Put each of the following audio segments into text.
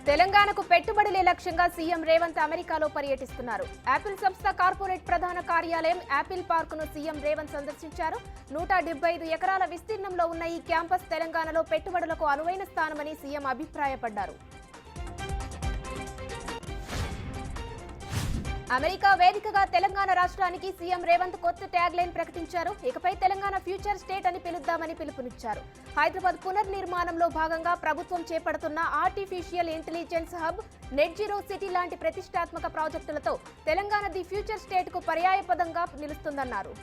తెలంగాణకు పెట్టుబడులే లక్ష్యంగా సీఎం రేవంత్ అమెరికాలో పర్యటిస్తున్నారు. యాపిల్ సంస్థ కార్పొరేట్ ప్రధాన కార్యాలయం యాపిల్ పార్కును సీఎం రేవంత్ సందర్శించారు. 175 ఎకరాల విస్తీర్ణంలో ఉన్న ఈ క్యాంపస్ తెలంగాణలో పెట్టుబడులకు అనువైన స్థానమని సీఎం అభిప్రాయపడ్డారు. అమెరికా వేదికగా తెలంగాణ రాష్ట్రానికి సీఎం రేవంత్ కొత్త ట్యాగ్ లైన్ ప్రకటించారు. ఇకపై తెలంగాణ ఫ్యూచర్ స్టేట్ అని పిలుద్దామని పిలుపునిచ్చారు. హైదరాబాద్ పునర్నిర్మాణంలో భాగంగా ప్రభుత్వం చేపడుతున్న artificial intelligence hub, net zero city లాంటి ప్రతిష్టాత్మక ప్రాజెక్టులతో తెలంగాణ ది ఫ్యూచర్ స్టేట్ కు పర్యాయపదంగా నిలుస్తుందన్నారు.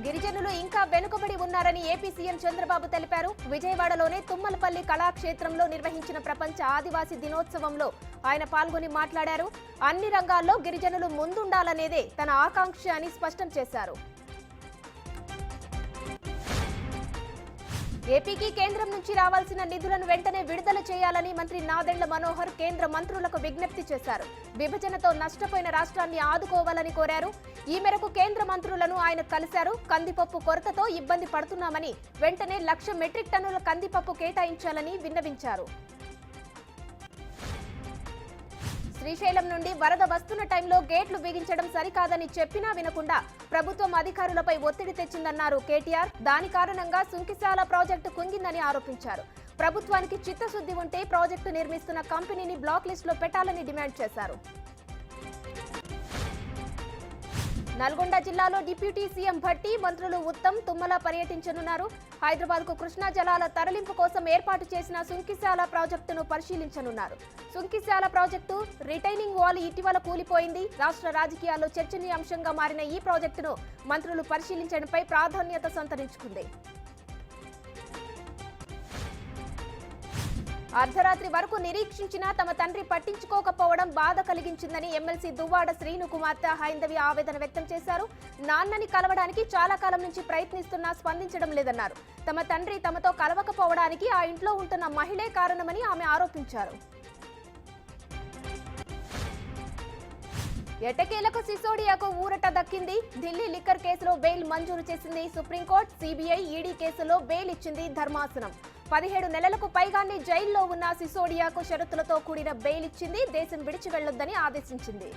గిరిజనులు ఇంకా వెనుకబడి ఉన్నారని ఏపీ సీఎం చంద్రబాబు తెలిపారు. విజయవాడలోని తుమ్మలపల్లి కళాక్షేత్రంలో నిర్వహించిన ప్రపంచ ఆదివాసీ దినోత్సవంలో ఆయన పాల్గొని మాట్లాడారు. అన్ని రంగాల్లో గిరిజనులు ముందుండాలనేదే తన ఆకాంక్ష అని స్పష్టం చేశారు. ఏపీకి కేంద్రం నుంచి రావాల్సిన నిధులను వెంటనే విడుదల చేయాలని మంత్రి నాదెండ్ల మనోహర్ కేంద్ర మంత్రులకు విజ్ఞప్తి చేశారు. విభజనతో నష్టపోయిన రాష్ట్రాన్ని ఆదుకోవాలని కోరారు. ఈ మేరకు కేంద్ర మంత్రులను ఆయన కలిశారు. కందిపప్పు కొరతతో ఇబ్బంది పడుతున్నామని వెంటనే 1,00,000 మెట్రిక్ టన్నుల కందిపప్పు కేటాయించాలని విన్నవించారు. శ్రీశైలం నుండి వరద వస్తున్న టైంలో గేట్లు బిగించడం సరికాదని చెప్పినా వినకుండా ప్రభుత్వం అధికారులపై ఒత్తిడి తెచ్చిందన్నారు కేటీఆర్. దాని కారణంగా సుంకిశాల ప్రాజెక్టు కుంగిందని ఆరోపించారు. ప్రభుత్వానికి చిత్తశుద్ధి ఉంటే ప్రాజెక్టు నిర్మిస్తున్న కంపెనీని బ్లాక్ లిస్టులో పెట్టాలని డిమాండ్ చేశారు. నల్గొండ జిల్లాలో డిప్యూటీ సీఎం భట్టి, మంత్రులు ఉత్తమ్, తుమ్మల పర్యటించనున్నారు. హైదరాబాద్ కు కృష్ణా జలాల తరలింపు కోసం ఏర్పాటు చేసిన సుంకిశాల ప్రాజెక్టును పరిశీలించనున్నారు. సుంకిశాల ప్రాజెక్టు రిటైనింగ్ వాల్ ఇటీవల కూలిపోయింది. రాష్ట్ర రాజకీయాల్లో చర్చనీయాంశంగా మారిన ఈ ప్రాజెక్టును మంత్రులు పరిశీలించడంపై ప్రాధాన్యత సంతరించుకుంది. అర్ధరాత్రి వరకు నిరీక్షించినా తమ తండ్రి పట్టించుకోకపోవడం బాధ కలిగించిందని ఎమ్మెల్సీ దువ్వాడ శ్రీను కుమార్తె హైందవి ఆవేదన వ్యక్తం చేశారు. నాన్నని కలవడానికి చాలా కాలం నుంచి ప్రయత్నిస్తున్నా స్పందించడం లేదన్నారు. తమ తండ్రి తమతో కలవకపోవడానికి ఆ ఇంట్లో ఉంటున్న మహిళే కారణమని ఆమె ఆరోపించారు. ఎట్టకేలకు సిసోడియాకు ఊరట దక్కింది. ఢిల్లీ లిక్కర్ కేసులో బెయిల్ మంజూరు చేసింది సుప్రీంకోర్టు. సిబిఐ, ఈడీ కేసులో బెయిల్ ఇచ్చింది ధర్మాసనం. 17 నెలలకు పైగానే జైల్లో ఉన్న సిసోడియాకు షరతులతో కూడిన బెయిల్ ఇచ్చింది. దేశం విడిచి వెళ్లొద్దని ఆదేశించింది.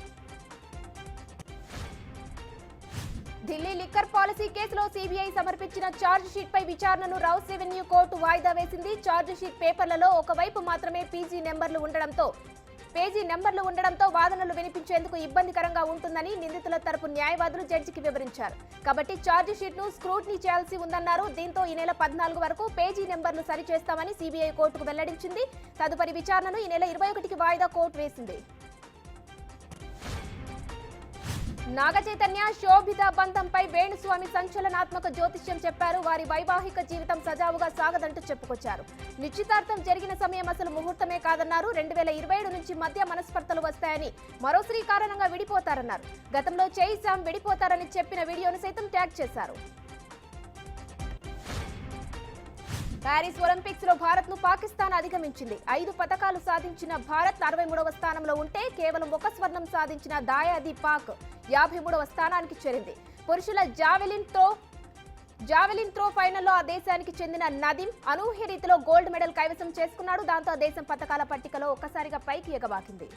ఢిల్లీ లిక్కర్ పాలసీ కేసులో సిబిఐ సమర్పించిన ఛార్జ్ షీట్ పై విచారణను రౌస్ రెవెన్యూ కోర్టు వాయిదా వేసింది. ఛార్జ్ షీట్ పేపర్లలో ఒకవైపు మాత్రమే పేజీ నెంబర్లు ఉండడంతో వాదనలు వినిపించేందుకు ఇబ్బందికరంగా ఉంటుందని నిందితుల తరపు న్యాయవాదులు జడ్జికి వివరించారు. కాబట్టి ఛార్జ్ షీట్ ను స్క్రూటినీ చేయాల్సి ఉందన్నారు. దీంతో ఈ నెల 14 వరకు పేజీ నెంబర్లు సరిచేస్తామని సిబిఐ కోర్టుకు వెల్లడించింది. తదుపరి విచారణను ఈ నెల 21కి వాయిదా కోర్టు వేసింది. నాగచైతన్య, శోభిత బంధంపై వేణుస్వామి సంచలనాత్మక జ్యోతిష్యం చెప్పారు. వారి వైవాహిక జీవితం సజావుగా సాగదంటూ చెప్పుకొచ్చారు. నిశ్చితార్థం జరిగిన సమయం అసలు ముహూర్తమే కాదన్నారు. 2027 నుంచి మధ్య మనస్పర్ధలు వస్తాయని, మరో స్త్రీ కారణంగా విడిపోతారన్నారు. గతంలో చేయిసాం విడిపోతారని చెప్పిన వీడియోను సైతం ట్యాగ్ చేశారు. ప్యారిస్ ఒలింపిక్స్ లో భారత్ ను పాకిస్తాన్ అధిగమించింది. 5 పతకాలు సాధించిన భారత్ 63వ స్థానంలో ఉంటే కేవలం 1 స్వర్ణం సాధించిన దాయాది పాక్ 53వ స్థానానికి చేరింది. పురుషుల జావెలిన్ త్రో ఫైనల్లో ఆ దేశానికి చెందిన నదీం అనూహ్య రీతిలో గోల్డ్ మెడల్ కైవసం చేసుకున్నాడు. దాంతో ఆ దేశం పతకాల పట్టికలో ఒక్కసారిగా పైకి ఎగబాకింది.